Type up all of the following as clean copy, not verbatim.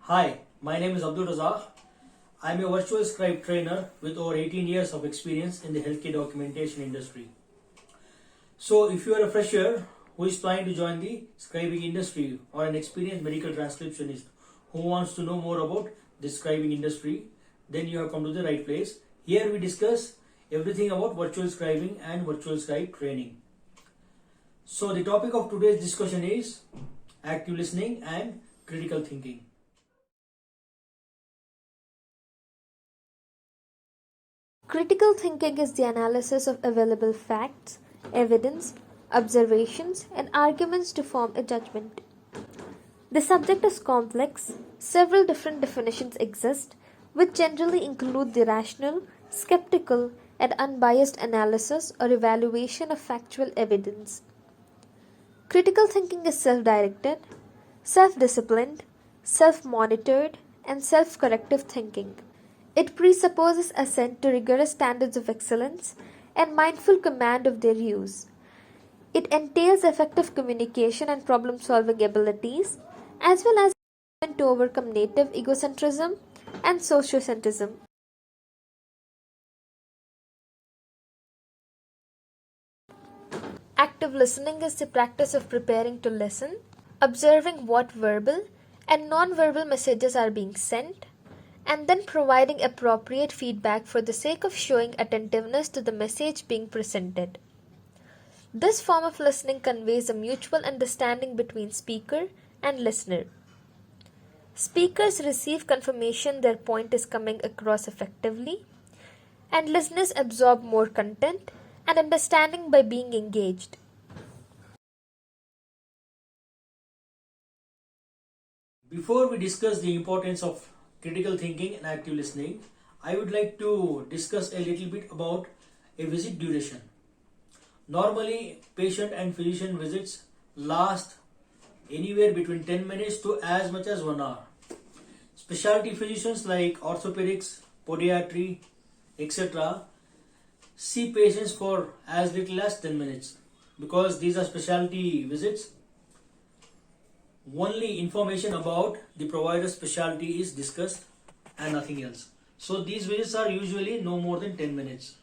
Hi, my name is Abdul Razak. I am a virtual scribe trainer with over 18 years of experience in the healthcare documentation industry. So, if you are a fresher who is trying to join the scribing industry or an experienced medical transcriptionist who wants to know more about the scribing industry, then you have come to the right place. Here we discuss everything about virtual scribing and virtual scribe training. So, the topic of today's discussion is active listening and critical thinking. Critical thinking is the analysis of available facts, evidence, observations, and arguments to form a judgment. The subject is complex. Several different definitions exist, which generally include the rational, skeptical, and unbiased analysis or evaluation of factual evidence. Critical thinking is self-directed, self-disciplined, self-monitored, and self-corrective thinking. It presupposes assent to rigorous standards of excellence and mindful command of their use. It entails effective communication and problem-solving abilities, as well as to overcome native egocentrism and sociocentrism. Active listening is the practice of preparing to listen, observing what verbal and non-verbal messages are being sent, and then providing appropriate feedback for the sake of showing attentiveness to the message being presented. This form of listening conveys a mutual understanding between speaker and listener. Speakers receive confirmation their point is coming across effectively, and listeners absorb more content and understanding by being engaged. Before we discuss the importance of critical thinking and active listening, I would like to discuss a little bit about a visit duration. Normally, patient and physician visits last anywhere between 10 minutes to as much as 1 hour. Specialty physicians like orthopedics, podiatry, etc. see patients for as little as 10 minutes. Because these are specialty visits, only information about the provider's specialty is discussed and nothing else. So these visits are usually no more than 10 minutes.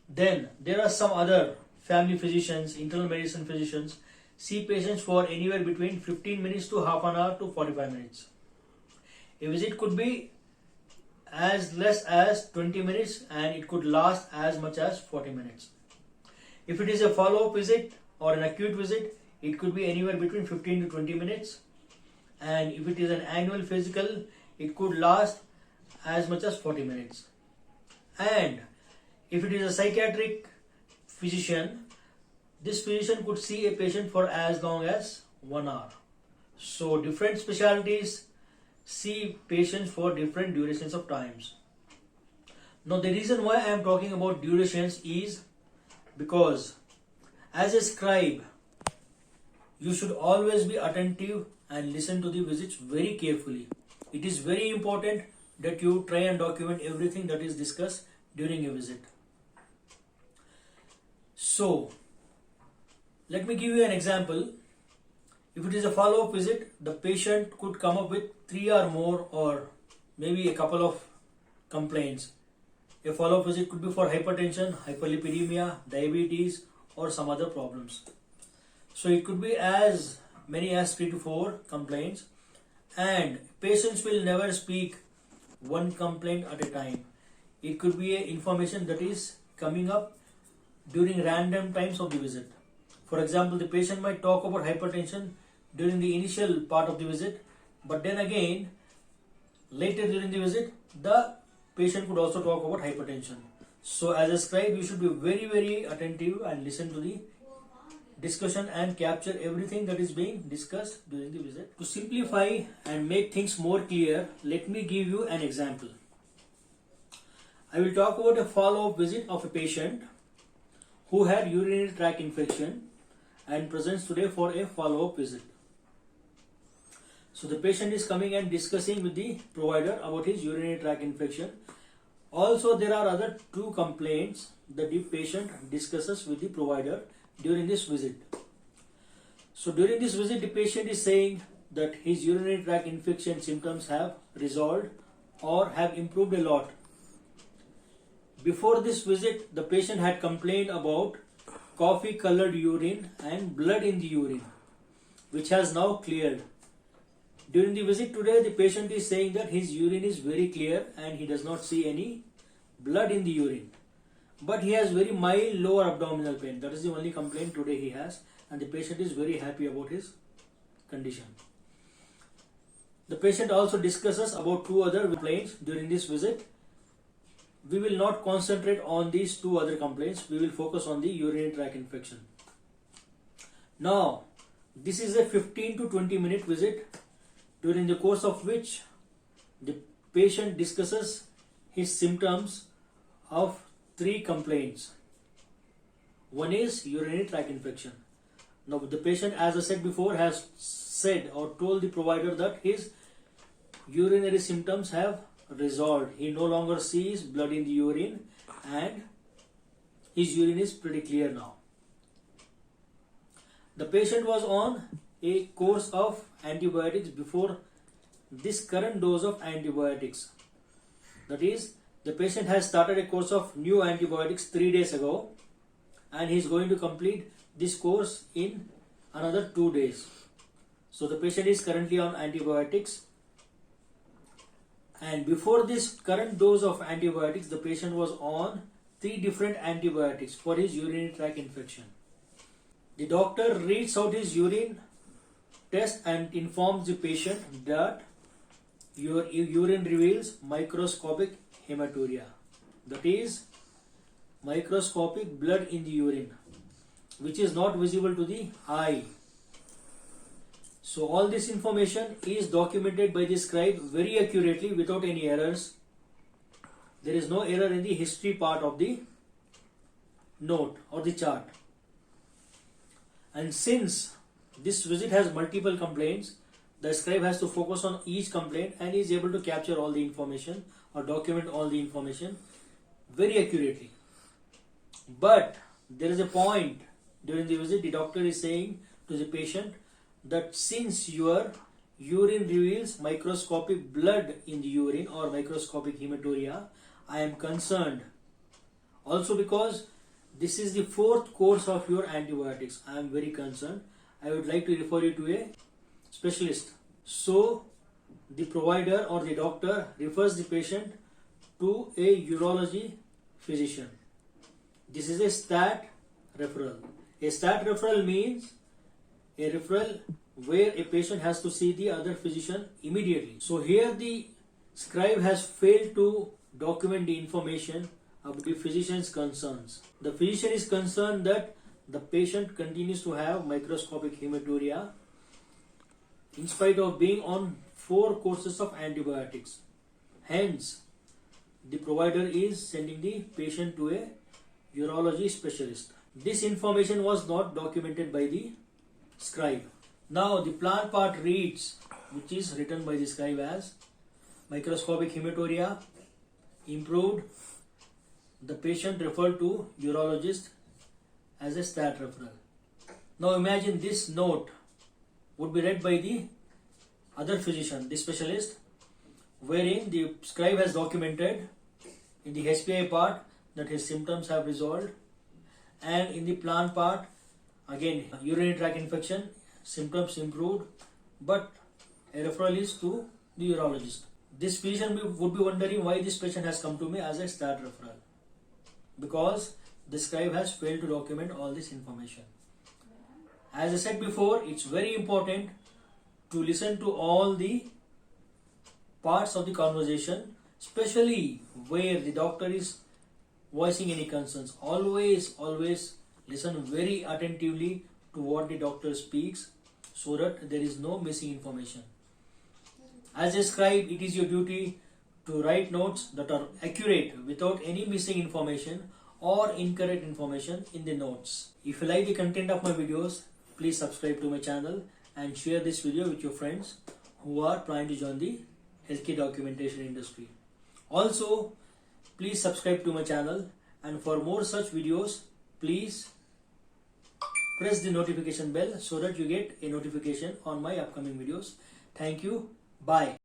Then there are some other family physicians, internal medicine physicians see patients for anywhere between 15 minutes to half an hour to 45 minutes. A visit could be as less as 20 minutes and it could last as much as 40 minutes. If it is a follow-up visit or an acute visit, it could be anywhere between 15 to 20 minutes, and if it is an annual physical, it could last as much as 40 minutes. And if it is a psychiatric physician, this physician could see a patient for as long as 1 hour. So different specialties see patients for different durations of times. Now the reason why I am talking about durations is because as a scribe, you should always be attentive and listen to the visits very carefully. It is very important that you try and document everything that is discussed during a visit. So, let me give you an example. If it is a follow-up visit, the patient could come up with 3 or more or maybe a couple of complaints. A follow-up visit could be for hypertension, hyperlipidemia, diabetes, or some other problems. So it could be as many as 3 to 4 complaints, and patients will never speak one complaint at a time. It could be information that is coming up during random times of the visit. For example, the patient might talk about hypertension during the initial part of the visit, but then again later during the visit the patient could also talk about hypertension. So as a scribe, you should be very attentive and listen to the discussion and capture everything that is being discussed during the visit. To simplify and make things more clear, let me give you an example. I will talk about a follow-up visit of a patient who had urinary tract infection and presents today for a follow-up visit. So the patient is coming and discussing with the provider about his urinary tract infection. Also, there are other 2 complaints that the patient discusses with the provider during this visit. So during this visit, the patient is saying that his urinary tract infection symptoms have resolved or have improved a lot. Before this visit, the patient had complained about coffee colored urine and blood in the urine, which has now cleared. During the visit today, the patient is saying that his urine is very clear and he does not see any blood in the urine. But he has very mild lower abdominal pain. That is the only complaint today he has, and the patient is very happy about his condition. The patient also discusses about two other complaints during this visit. We will not concentrate on these two other complaints. We will focus on the urinary tract infection. Now, this is a 15 to 20 minute visit, during the course of which the patient discusses his symptoms of three complaints. One is urinary tract infection. Now the patient, as I said before, has said or told the provider that his urinary symptoms have resolved. He no longer sees blood in the urine and his urine is pretty clear now. The patient was on a course of antibiotics before this current dose of antibiotics. That is, the patient has started a course of new antibiotics 3 days ago and he is going to complete this course in another 2 days. So the patient is currently on antibiotics, and before this current dose of antibiotics, the patient was on 3 different antibiotics for his urinary tract infection. The doctor reads out his urine test and informs the patient that your urine reveals microscopic hematuria, that is microscopic blood in the urine, which is not visible to the eye. So all this information is documented by the scribe very accurately without any errors. There is no error in the history part of the note or the chart. And since this visit has multiple complaints, the scribe has to focus on each complaint and is able to capture all the information or document all the information very accurately. But there is a point during the visit, the doctor is saying to the patient that since your urine reveals microscopic blood in the urine or microscopic hematuria, I am concerned. Also because this is the 4th course of your antibiotics, I am very concerned. I would like to refer you to a specialist. So the provider or the doctor refers the patient to a urology physician. This is a stat referral. A stat referral means a referral where a patient has to see the other physician immediately. So here the scribe has failed to document the information of the physician's concerns. The physician is concerned that the patient continues to have microscopic hematuria in spite of being on 4 courses of antibiotics. Hence, the provider is sending the patient to a urology specialist. This information was not documented by the scribe. Now the plan part reads, which is written by the scribe as microscopic hematuria improved, the patient referred to urologist as a stat referral. Now imagine this note would be read by the other physician, the specialist, wherein the scribe has documented in the HPI part that his symptoms have resolved, and in the plan part again urinary tract infection symptoms improved, but a referral is to the urologist. This physician would be wondering why this patient has come to me as a stat referral, because the scribe has failed to document all this information. As I said before, it's very important to listen to all the parts of the conversation, especially where the doctor is voicing any concerns. Always listen very attentively to what the doctor speaks so that there is no missing information. As a scribe, it is your duty to write notes that are accurate without any missing information or incorrect information in the notes. If you like the content of my videos, please subscribe to my channel and share this video with your friends who are trying to join the healthcare documentation industry. Also, please subscribe to my channel, and for more such videos, please press the notification bell so that you get a notification on my upcoming videos. Thank you. Bye.